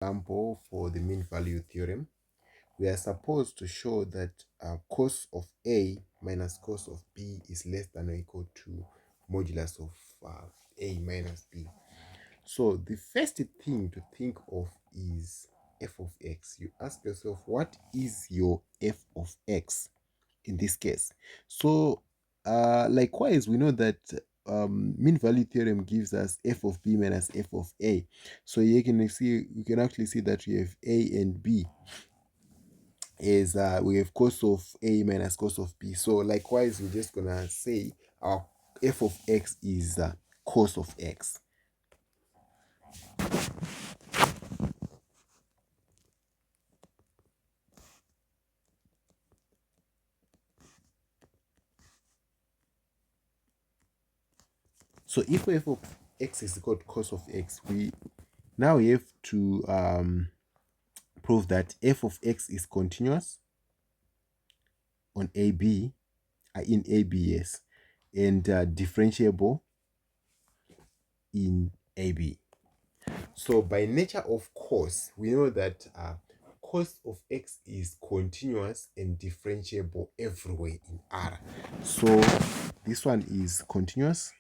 example for the mean value theorem. We are supposed to show that cos of A minus cos of B is less than or equal to modulus of A minus B. So the first thing to think of is f of x. You ask yourself, what is your f of x in this case? So likewise, we know that mean value theorem gives us f of b minus f of a. So you can actually see that we have a and b is we have cos of a minus cos of b. So likewise, we're just gonna say our f of x is cos of x. So if f of x is equal to cos of x, we have to prove that f of x is continuous on AB, in ABS, and differentiable in AB. So by nature of course, we know that cos of x is continuous and differentiable everywhere in R. So this one is continuous.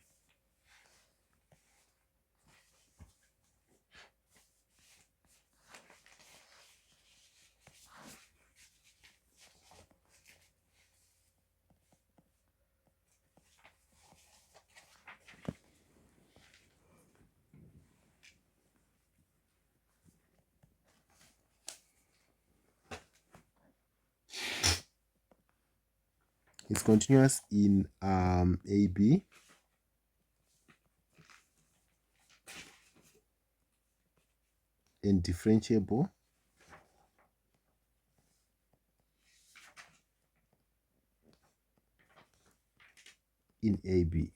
It's continuous in AB, and differentiable in AB.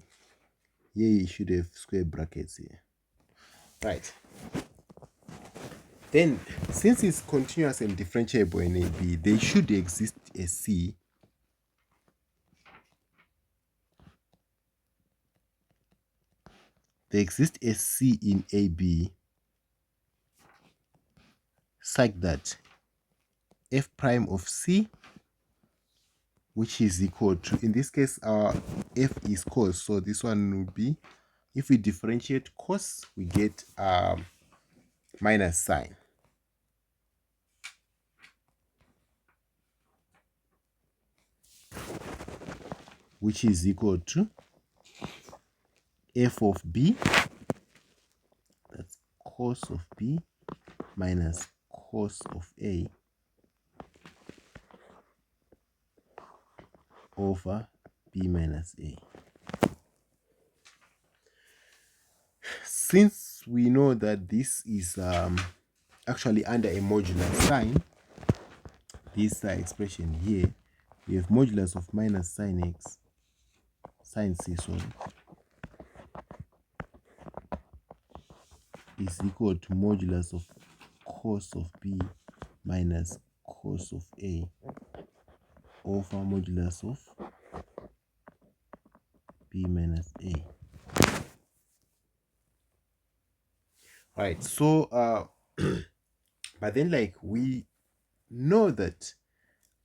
Here you should have square brackets here. Right. Then, since it's continuous and differentiable in AB, there should exist a C there exists a C in AB such that f prime of C, which is equal to, in this case, our f is cos, so this one will be, if we differentiate cos, we get minus sine. Which is equal to f of B, that's cos of B, minus cos of A over B minus A. Since we know that this is actually under a modular sign, this expression here, we have modulus of minus sine x, sine c, sorry, is equal to modulus of cos of B minus cos of A over modulus of B minus A. Right, so but then, like, we know that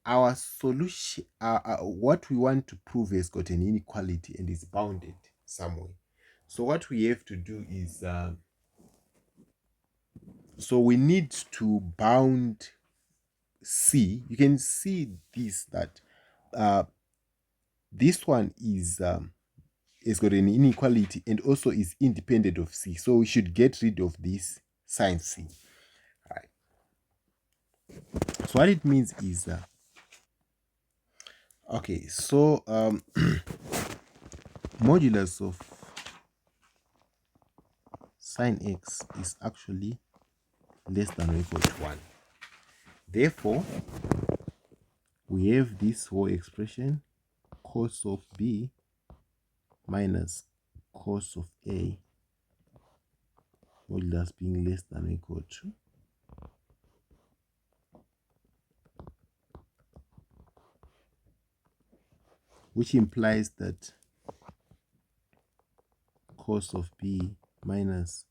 our solution, what we want to prove, has got an inequality and is bounded somewhere. So what we have to do is so we need to bound C. You can see this, that this one is has got an inequality and also is independent of C. So we should get rid of this sine C. Right. So what it means is okay, so modulus of sine x is actually less than or equal to 1. Therefore, we have this whole expression, cos of B minus cos of A, modulus being less than or equal to which implies that cos of B minus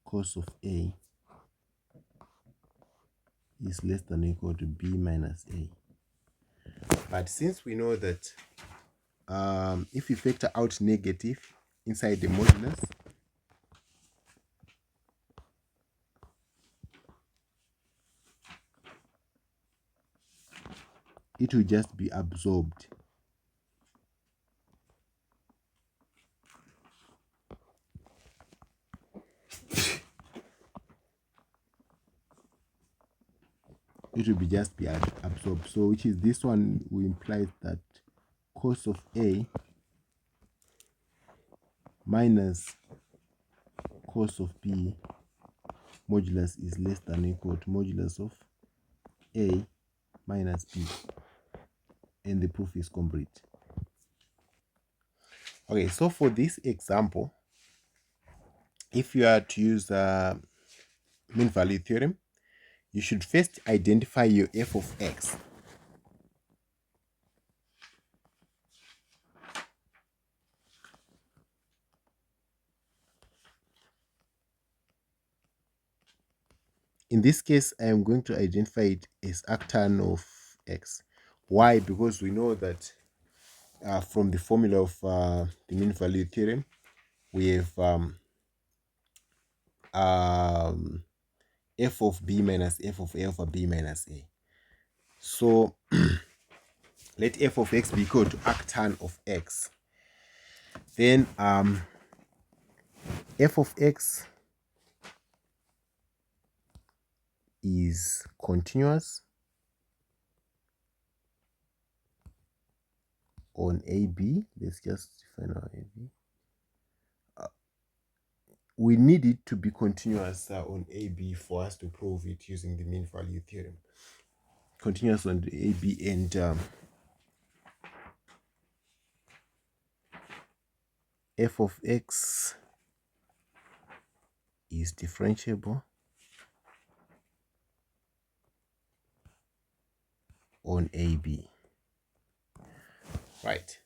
cos of A is less than or equal to b minus a. But since we know that if we factor out negative inside the modulus, it will just be absorbed. It will just be absorbed. So which is this one will imply that cos of A minus cos of B modulus is less than or equal to modulus of A minus B. And the proof is complete. Okay, so for this example, if you are to use mean value theorem, you should first identify your f of x. In this case, I am going to identify it as arctan of x. Why? Because we know that from the formula of the mean value theorem, we have f of b minus f of a over b minus a. So let f of x be equal to arctan of x. Then f of x is continuous on AB. Let's just define our AB. We need it to be continuous on AB for us to prove it using the mean value theorem. Continuous on the AB, and f of x is differentiable on AB. Right.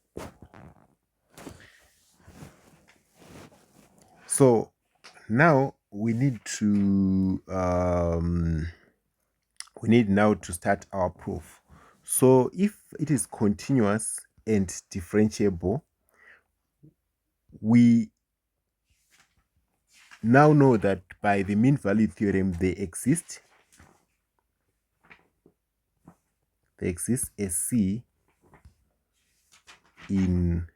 So now we need now to start our proof. So if it is continuous and differentiable, we now know that by the mean value theorem they exist a C in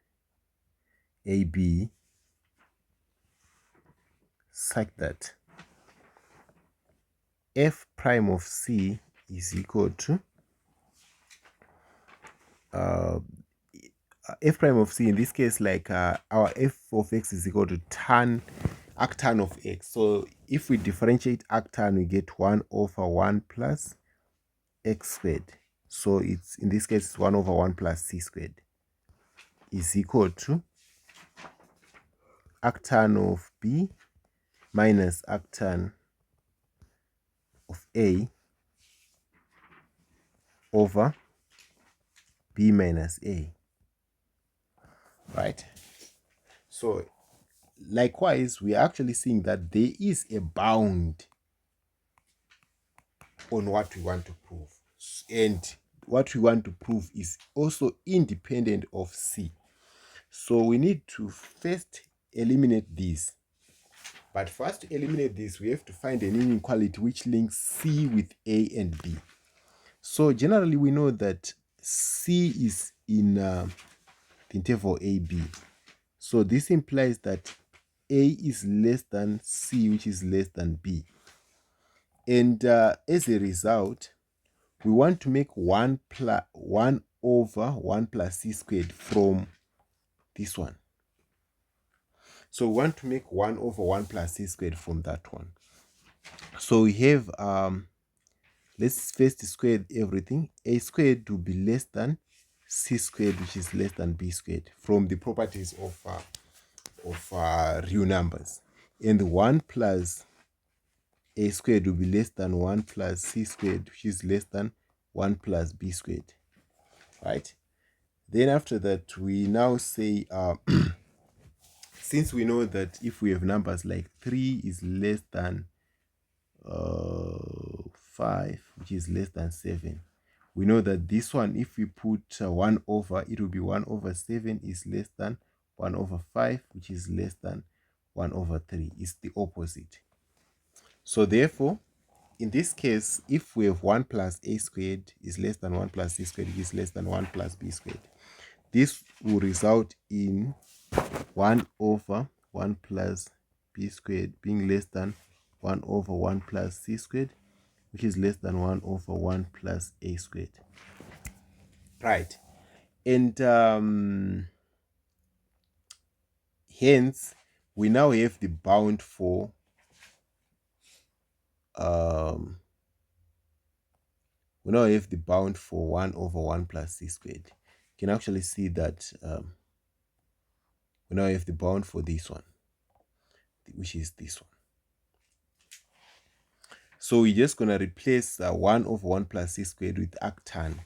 AB such that f prime of C is equal to f prime of C, in this case, like our f of x is equal to arctan of x. So if we differentiate arctan, we get 1 over 1 plus x squared. So it's, in this case, 1 over 1 plus c squared is equal to arctan of B minus arctan of A over B minus A. Right? So likewise, we are actually seeing that there is a bound on what we want to prove. And what we want to prove is also independent of C. So we need to first eliminate this. But first to eliminate this, we have to find an inequality which links C with A and B. So generally we know that C is in the interval AB. So this implies that A is less than C, which is less than B. And as a result, we want to make 1 over 1 plus c squared from this one. So we want to make 1 over 1 plus c squared from that one. So we have, let's first square everything. A squared will be less than c squared, which is less than b squared, from the properties of real numbers. And 1 plus a squared will be less than 1 plus c squared, which is less than 1 plus b squared. Right? Then after that, we now say, since we know that if we have numbers like 3 is less than 5, which is less than 7. We know that this one, if we put 1 over, it will be 1 over 7 is less than 1 over 5, which is less than 1 over 3. It's the opposite. So therefore, in this case, if we have 1 plus a squared is less than 1 plus c squared is less than 1 plus b squared, this will result in 1 over 1 plus b squared being less than 1 over 1 plus c squared, which is less than 1 over 1 plus a squared. Right. And hence, we now have the bound for we now have the bound for 1 over 1 plus c squared. You can actually see that we now have the bound for this one, which is this one. So we're just going to replace 1 over 1 plus c squared with arctan.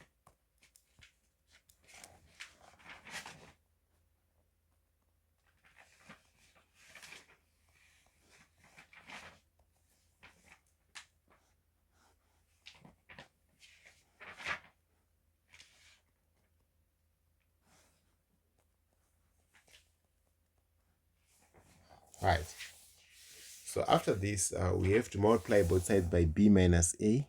Right. So after this, we have to multiply both sides by b minus a.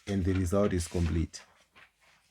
And the result is complete.